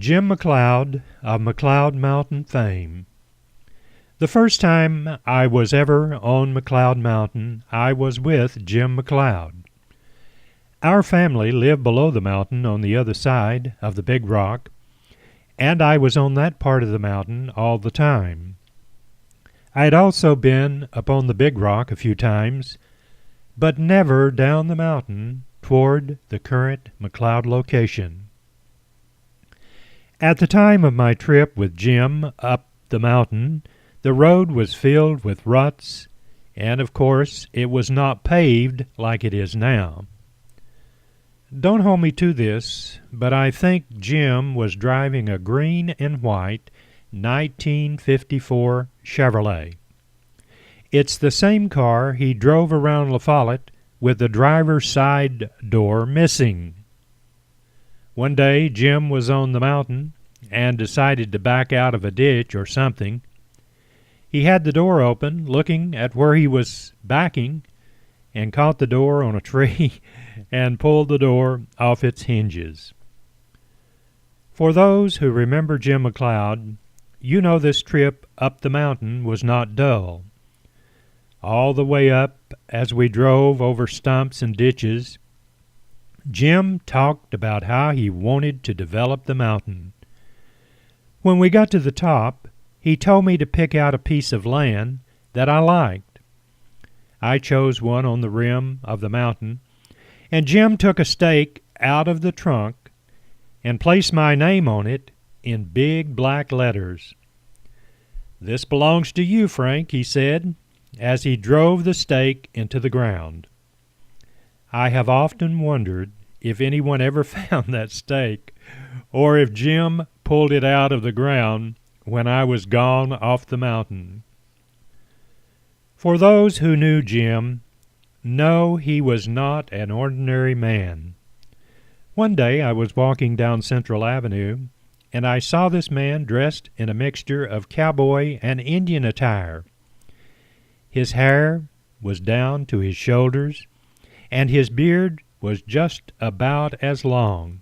Jim McCloud of McCloud Mountain fame. The first time I was ever on McCloud Mountain, I was with Jim McCloud. Our family lived below the mountain on the other side of the big rock, and I was on that part of the mountain all the time. I had also been up on the big rock a few times, but never down the mountain toward the current McCloud location. At the time of my trip with Jim up the mountain, the road was filled with ruts, and of course it was not paved like it is now. Don't hold me to this, but I think Jim was driving a green and white 1954 Chevrolet. It's the same car he drove around La Follette with the driver's side door missing. One day Jim was on the mountain and decided to back out of a ditch or something. He had the door open, looking at where he was backing, and caught the door on a tree and pulled the door off its hinges. For those who remember Jim McCloud, you know this trip up the mountain was not dull. All the way up, as we drove over stumps and ditches, Jim talked about how he wanted to develop the mountain. When we got to the top, he told me to pick out a piece of land that I liked. I chose one on the rim of the mountain, and Jim took a stake out of the trunk and placed my name on it in big black letters. "This belongs to you, Frank," he said, as he drove the stake into the ground. I have often wondered if anyone ever found that stake, or if Jim pulled it out of the ground when I was gone off the mountain. For those who knew Jim, know he was not an ordinary man. One day I was walking down Central Avenue, and I saw this man dressed in a mixture of cowboy and Indian attire. His hair was down to his shoulders, and his beard was just about as long.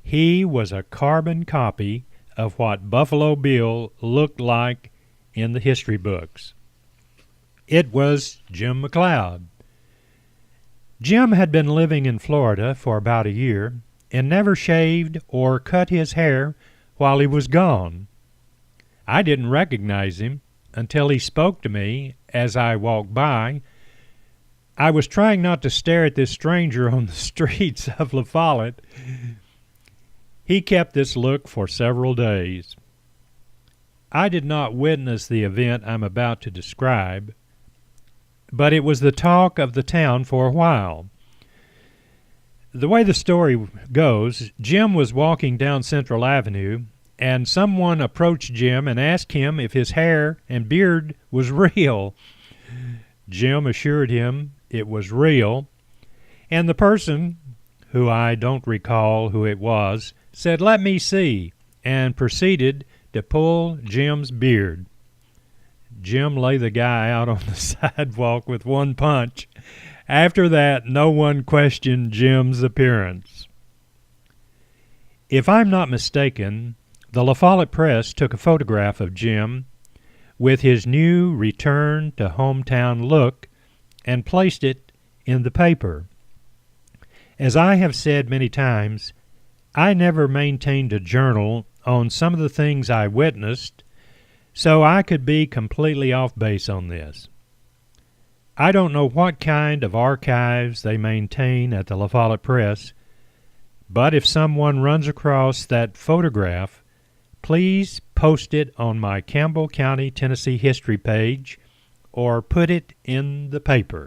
He was a carbon copy of what Buffalo Bill looked like in the history books. It was Jim McCloud. Jim had been living in Florida for about a year and never shaved or cut his hair while he was gone. I didn't recognize him until he spoke to me as I walked by. I was trying not to stare at this stranger on the streets of La Follette. He kept this look for several days. I did not witness the event I'm about to describe, but it was the talk of the town for a while. The way the story goes, Jim was walking down Central Avenue, and someone approached Jim and asked him if his hair and beard was real. Jim assured him it was real, and the person, who I don't recall who it was, said, "Let me see," and proceeded to pull Jim's beard. Jim laid the guy out on the sidewalk with one punch. After that, no one questioned Jim's appearance. If I'm not mistaken, the La Follette Press took a photograph of Jim with his new return to hometown look and placed it in the paper. As I have said many times, I never maintained a journal on some of the things I witnessed, so I could be completely off base on this. I don't know what kind of archives they maintain at the La Follette Press, but if someone runs across that photograph, please post it on my Campbell County, Tennessee history page or put it in the paper.